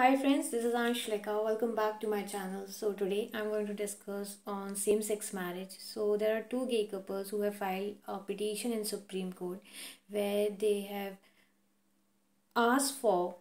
Hi friends, this is Anshlika. Welcome back to my channel. So today I'm going to discuss on same-sex marriage. So there are two gay couples who have filed a petition in Supreme Court where they have asked for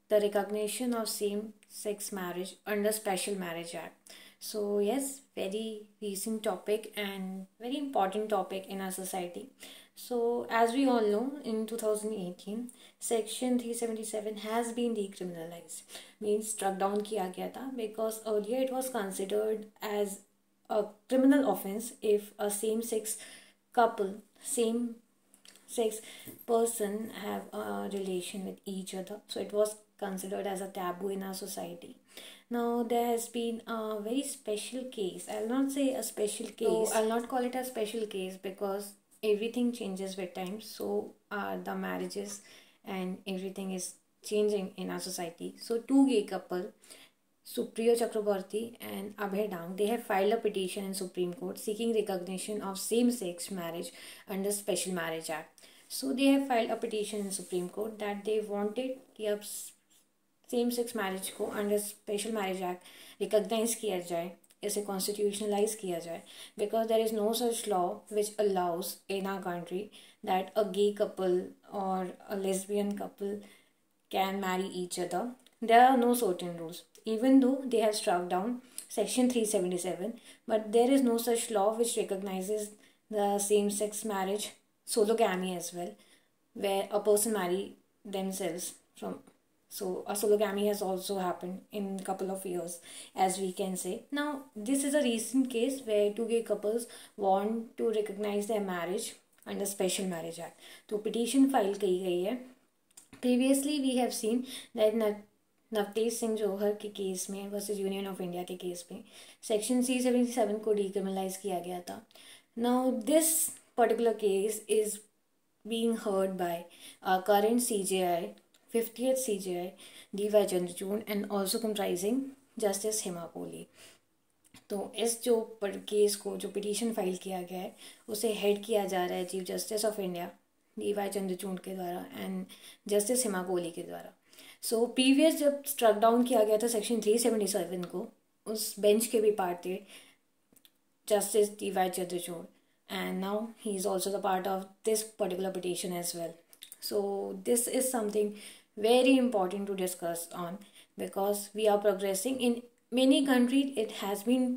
the recognition of same-sex marriage under Special Marriage Act. So yes, very recent topic and very important topic in our society. So as we all know, in 2018, Section 377 has been decriminalized, means struck down किया गया था because earlier it was considered as a criminal offense if a same-sex couple, same sex person have a relation with each other, so it was considered as a taboo in our society. Now there has been a very special case. I'll not say a special case, so I'll not call it a special case because everything changes with time. So the marriages and everything is changing in our society. So two gay couple, Supriyo Chakraborty and Abhay Dang, they have filed a petition in Supreme Court seeking recognition of same-sex marriage under Special Marriage Act. So they have filed a petition in Supreme Court that they wanted कि अब same sex marriage को under special marriage act recognise किया जाए, इसे constitutionalise किया जाए, because there is no such law which allows in our country that a gay couple और a lesbian couple can marry each other. There are no certain rules, even though they have struck down Section 377, but there is no such law which recognizes the same-sex marriage, sologamy as well, where a person marry themselves from. So a sologamy has also happened in a couple of years, as we can say. Now, this is a recent case where two gay couples want to recognize their marriage under Special Marriage Act. तो petition file की गई है. Previously we have seen that Navtej Singh Johar के case में versus union of India के case में section 377 को decriminalise किया गया था. Now this particular case is being heard by current CJI, 50th CJI, D.Y. Chandrachud, and also comprising Justice Hema Kohli. तो इस जो केस को जो पिटीशन फाइल किया गया है उसे हेड किया जा रहा है chief justice of India D.Y. Chandrachud के द्वारा एंड जस्टिस हिमा कोहली के द्वारा. सो प्रीवियस जब स्ट्रक डाउन किया गया था सेक्शन 377 को, उस बेंच के भी पार्ट थे justice D.Y. Chandrachud, and now he is also the part of this particular petition as well. So this is something very important to discuss on because we are progressing. In many countries it has been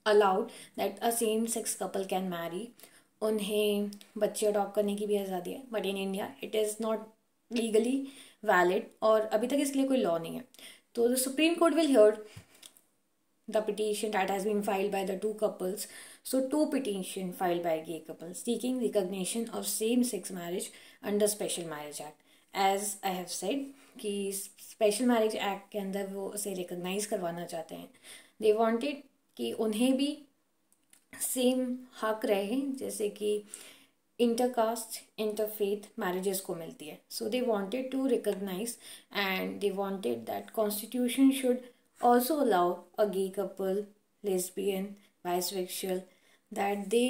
allowed that a same sex couple can marry, उन्हें बच्चे adopt करने की भी आज़ादी है, but in India it is not legally valid और अभी तक इसके लिए कोई लॉ नहीं है. तो the supreme court will hear the petition that has been filed by the two couples. So two petition filed by gay couples seeking recognition of same-sex marriage under Special Marriage Act. As I have said कि Special Marriage Act के अंदर वो उसे recognize करवाना चाहते हैं. They wanted कि उन्हें भी सेम हक रहे जैसे कि इंटरकास्ट इंटरफेथ मैरिजेस को मिलती है. So they wanted to recognise and they wanted that constitution should also allow a gay couple, lesbian, bisexual, that they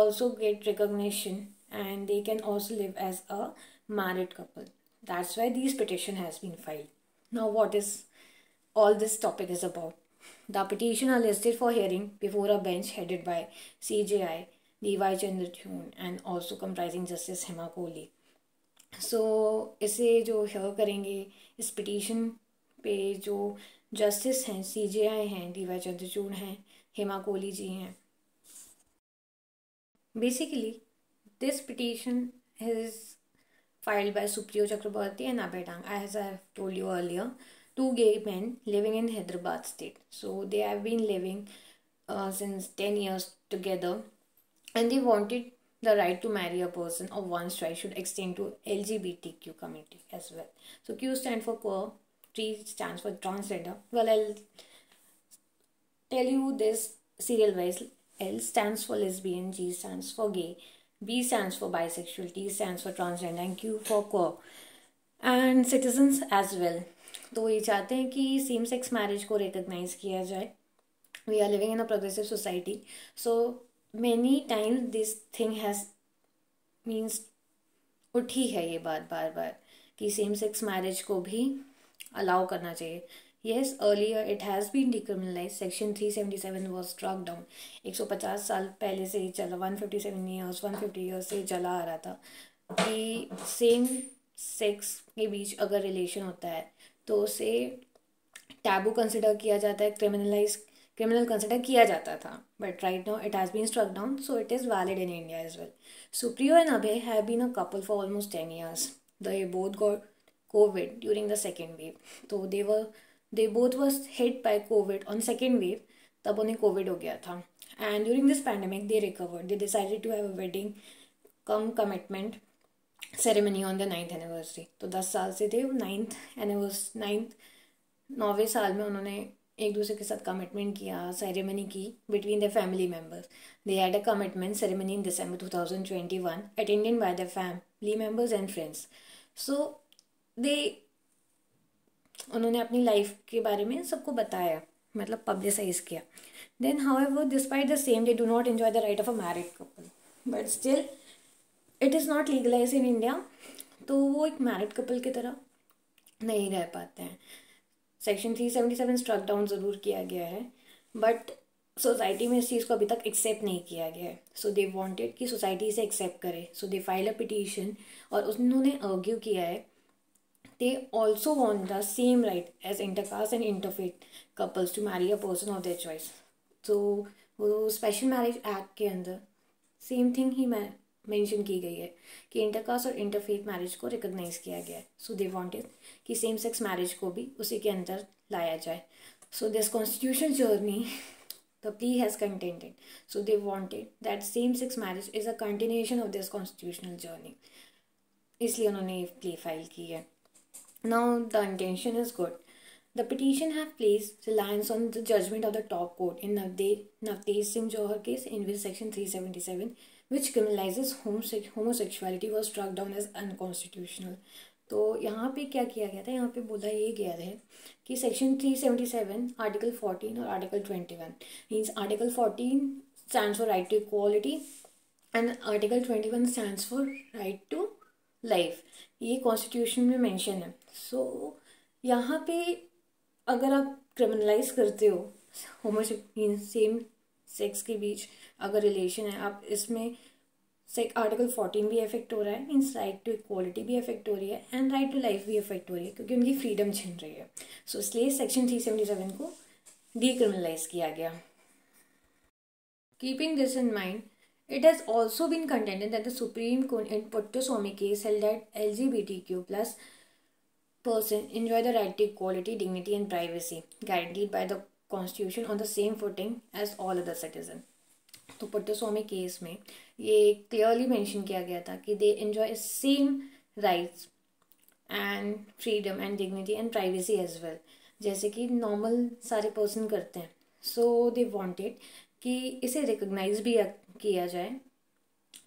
also get recognition and they can also live as a married couple. That's why this petition has been filed. Now what is all this topic is about? The petition are listed for hearing before a bench headed by CJI, D.Y. Chandrachud, and also comprising Justice Hema Kohli. So इसे जो hair करेंगे इस petition पे जो justice हैं CJI हैं, D.Y. Chandrachud हैं, हेमा कोहली जी हैं. Basically this petition is filed by Supriyo Chakraborty and Abhay Dang, as I have told you earlier, two gay men living in Hyderabad state. So they have been living since 10 years together and they wanted the right to marry a person of one's choice should extend to LGBTQ community as well. So Q stands for queer, T stands for transgender. Well, I'll tell you this serial wise. L stands for lesbian, G stands for gay, B stands for bisexual, T stands for transgender and Q for queer and citizens as well. तो ये चाहते हैं कि same sex marriage को recognise किया जाए. We are living in a progressive society, so many times this thing has means उठी है ये बात बार बार कि सेम सेक्स मैरिज को भी अलाउ करना चाहिए Yes, earlier it has been decriminalized. Section 377 was struck down. 150 साल पहले से ही चला, 157 ईयर्स 150 ईयर्स से चला आ रहा था कि सेम सेक्स के बीच अगर रिलेशन होता है तो उसे टैबू कंसिडर किया जाता है, क्रिमिनल कंसिडर किया जाता था. But right now it has been struck down, so it is valid in India as well. Supriyo and Abhay have been a couple for almost 10 years. They both got COVID during the second wave. So they both was hit by COVID on second wave. तब उन्हें COVID हो गया था. And during this pandemic they recovered. They decided to have a wedding come commitment ceremony on the 9th anniversary. तो 10 साल से थे, 9वें साल में उन्होंने एक दूसरे के साथ कमिटमेंट किया, सेरेमनी की between the family members. They had a commitment ceremony in December 2021 attended by the family members and friends. So उन्होंने अपनी लाइफ के बारे में सबको बताया, मतलब पब्लिसाइज किया. Then however despite the same they do not enjoy the right of a married couple, but still it is not legalise in India. तो वो एक मैरिड कपल की तरह नहीं रह पाते हैं. सेक्शन 377 स्ट्रक डाउन ज़रूर किया गया है, बट सोसाइटी में इस चीज़ को अभी तक एक्सेप्ट नहीं किया गया है. सो दे वांटेड कि सोसाइटी इसे एक्सेप्ट करे. सो दे फाइल अ पिटीशन और उन्होंने आर्ग्यू किया है. They also want the same right as intercaste and interfaith couples to marry a person of their choice. तो वो स्पेशल मैरिज एक्ट के अंदर सेम थिंग ही मेंशन की गई है कि इंटरकास्ट और इंटरफेथ मैरिज को रिकॉग्नाइज किया गया है. सो दे वांटेड कि सेम सेक्स मैरिज को भी उसी के अंदर लाया जाए. So this constitutional journey the plea has contended. So they wanted that same sex marriage is a continuation of this constitutional journey. इसलिए उन्होंने ये plea file की है. Now the intention is good. The petition have placed reliance on the judgment of the top court in Navtej Singh Johar case in which section 377 which criminalizes homosexuality was struck down as unconstitutional. तो यहाँ पे क्या किया गया था, यहाँ पे बोला ये गया है कि सेक्शन 377 आर्टिकल 14 और article 21 means article 14 stands for right to equality and article 21 stands for right to life. ये कॉन्स्टिट्यूशन में मेंशन है. सो यहाँ पे अगर आप क्रिमिनलाइज करते हो सेम सेक्स के बीच अगर रिलेशन है, आप इसमें आर्टिकल 14 भी अफेक्ट हो रहा है, मीन्स राइट टू इक्वालिटी भी अफेक्ट हो रही है एंड राइट टू लाइफ भी अफेक्ट हो रही है क्योंकि उनकी फ्रीडम छिन रही है. सो इसलिए सेक्शन 377 को डीक्रिमिनलाइज किया गया. Keeping this in mind, it has also been contended that the Supreme Court in Puttaswamy case held that LGBTQ plus person enjoy the right to equality, dignity and privacy guaranteed by the Constitution on the same footing as all other citizens. तो Puttaswamy case में ये clearly mention किया गया था कि they enjoy same rights and freedom and dignity and privacy as well, जैसे कि normal सारे पर्सन करते हैं. सो दे वांटेड कि इसे रिकॉग्नाइज भी किया जाए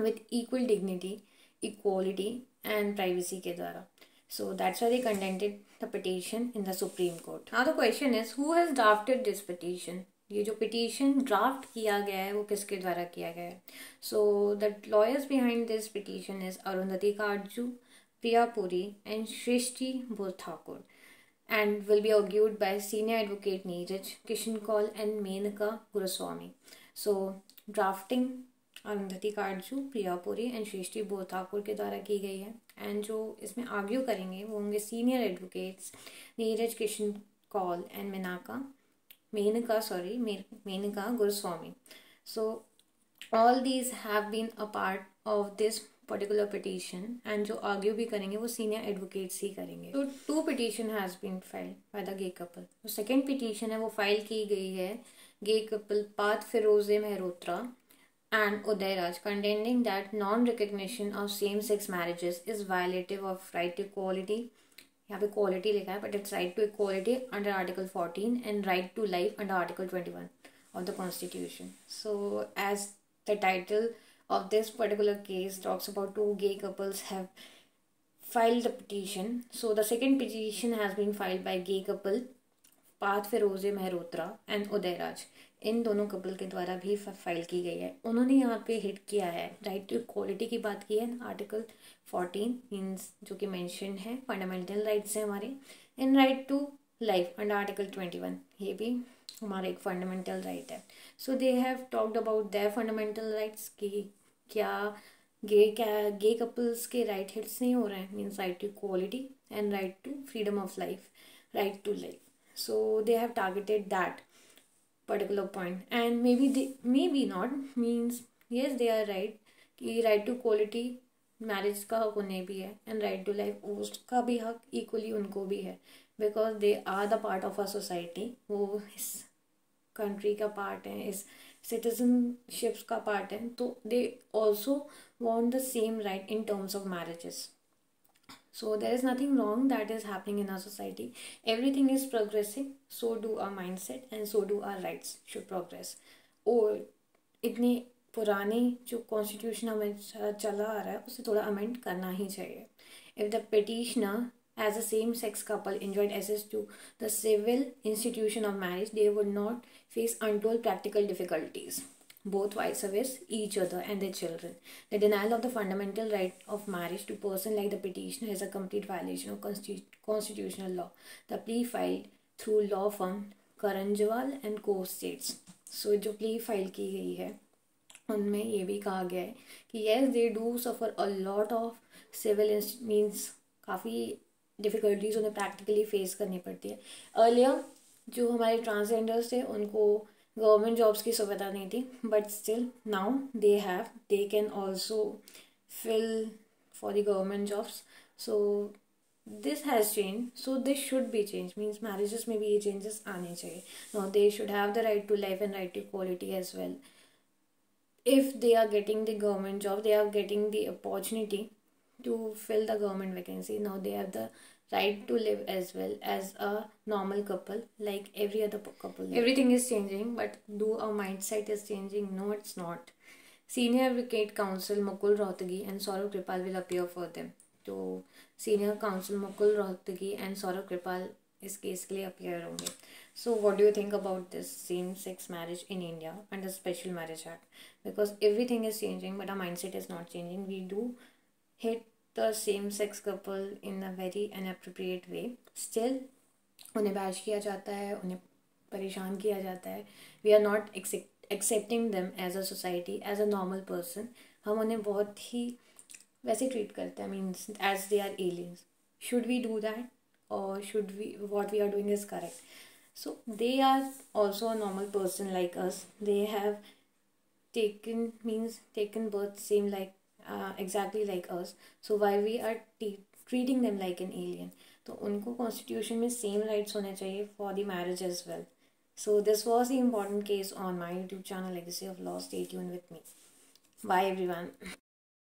with equal dignity, equality and privacy के द्वारा. So that's why they contended the petition in the Supreme Court. Now the question is, who has drafted this petition? ये जो पिटीशन ड्राफ्ट किया गया है वो किसके द्वारा किया गया है? So the lawyers behind this petition is Arundhati Katju, Priya Puri and Srishti Borthakur and will be argued by senior advocate Neeraj Kishan Kaul and Menaka Guruswamy. So drafting Arundhati Katju, Priya Puri and Srishti Borthakur के द्वारा की गई है एंड जो इसमें आर्ग्यू करेंगे वो होंगे senior advocates Neeraj Kishan Kaul and Menaka Guruswamy. So all these have been a part of this particular petition and जो आर्ग्यू भी करेंगे वो सीनियर एडवोकेट्स ही करेंगे. तो 2 petition has been filed by the gay couple. जो सेकेंड पिटीशन है वो फाइल की गई है gay couple Parth Phiroze Mehrotra and Udairaj, contending that non-recognition of same-sex marriages is violative of right to equality. यहाँ पे quality लिखा है but it's right to equality under Article 14 and right to life under Article 21 of the Constitution. So as the title of this particular case talks about 2 gay couples have filed the petition. So the second petition has been filed by gay couple Parth Phiroze Mehrotra and Udayraj. इन दोनों couple के द्वारा भी file की गई है. उन्होंने यहाँ पे हिट किया है राइट टू इक्वालिटी की बात की है. आर्टिकल 14 मीन्स जो कि मेंशन है फंडामेंटल राइट्स हैं हमारे, in right to life under article 21, ये भी हमारा एक फंडामेंटल राइट है. So they have talked about their fundamental rights कि क्या गे कपल्स के राइट हिट्स नहीं हो रहे हैं. Means right to equality and right to freedom of life, right to life. So they have targeted that particular point and maybe not. Means yes, they are right कि right to quality marriage का हक उन्हें भी है and right to life उसका भी हक equally उनको भी है, because they are the part of a society. वो इस कंट्री का पार्ट है, इस सिटीजनशिप्स का पार्ट है, तो दे also want the same right in terms of marriages. So there is nothing wrong that is happening in our society. Everything is progressing. So do our mindset and so do our rights should progress. और इतने पुराने जो constitution हमें चला आ रहा है उसे थोड़ा अमेंड करना ही चाहिए. If the petitioner as a same-sex couple enjoyed access to the civil institution of marriage, they would not face untold practical difficulties, both vice versa, each other and their children. The denial of the fundamental right of marriage to person like the petitioner is a complete violation of constitutional law. The plea filed through law firm Karanjwal and Co states. So जो plea file की गई है उनमें ये भी कहा गया है कि yes they do suffer a lot of civil means काफ़ी डिफ़िकल्टीज उन्हें प्रैक्टिकली फेस करनी पड़ती है. अर्लियर जो हमारे ट्रांसजेंडर्स थे उनको गवर्नमेंट जॉब्स की सुविधा नहीं थी, but still now they can also fill for the government jobs. So this has change, so this should be change. Means marriages में भी ये चेंजेस आने चाहिए. Now they should have the right to life and right to equality as well. If they are getting the government job, they are getting the opportunity to fill the government vacancy. Now they have the right to live as well as a normal couple like every other couple. Everything is changing, but do our mindset is changing? No, it's not. Senior Advocate Counsel Mukul Rohtgi and Saurav Kripal will appear for them. तो Senior Counsel Mukul Rohtgi and Saurav Kripal इस case के लिए appear होंगे. So what do you think about this same-sex marriage in India and the Special Marriage Act? Because everything is changing, but our mindset is not changing. We do hate the same-sex couple in a very inappropriate way. Still, उन्हें bash किया जाता है, उन्हें परेशान किया जाता है. We are not accepting them as a society, as a normal person. हम उन्हें बहुत ही वैसे ट्रीट करते हैं, means as they are aliens. Should we do that? Or should we, what we are doing is correct? So they are also a normal person like us. They have taken birth same like exactly like us. So why we are treating them like an alien? तो उनको constitution में same rights होने चाहिए for the marriage as well. So this was the important case on my YouTube channel Legacy of Law. Stay tuned with me. Bye everyone.